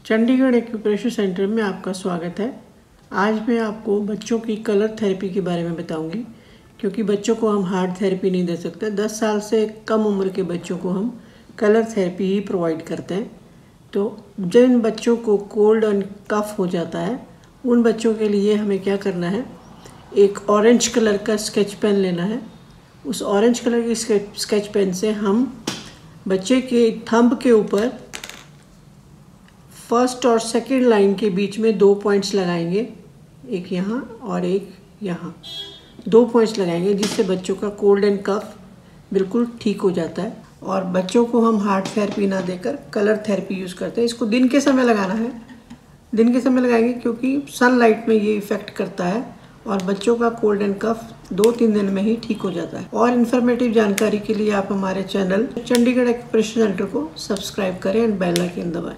Chandigarh acupressure centre में आपका स्वागत है। आज मैं आपको बच्चों की कलर थेरेपी के बारे में बताऊंगी, क्योंकि बच्चों को हम हार्ड थेरेपी नहीं दे सकते। 10 साल से कम उम्र के बच्चों को हम कलर थेरेपी ही प्रोवाइड करते हैं। तो जिन बच्चों को कोल्ड एंड कफ हो जाता है, उन बच्चों के लिए हमें क्या करना है, एक ऑरेंज कलर का स्केच पेन लेना है। उस ऑरेंज कलर के स्केच पेन से हम बच्चे के थंब के ऊपर फर्स्ट और सेकंड लाइन के बीच में 2 पॉइंट्स लगाएंगे, एक यहाँ और एक यहाँ। 2 पॉइंट्स लगाएंगे जिससे बच्चों का कोल्ड एंड कफ बिल्कुल ठीक हो जाता है। और बच्चों को हम हार्ड थेरेपी ना देकर कलर थेरेपी यूज़ करते हैं। इसको दिन के समय लगाना है, दिन के समय लगाएंगे क्योंकि सनलाइट में ये इफ़ेक्ट करता है और बच्चों का कोल्ड एंड कफ 2-3 दिन में ही ठीक हो जाता है। और इन्फॉर्मेटिव जानकारी के लिए आप हमारे चैनल चंडीगढ़ एक्यूप्रेशर सेंटर को सब्सक्राइब करें एंड बेल आइकन दबाएं।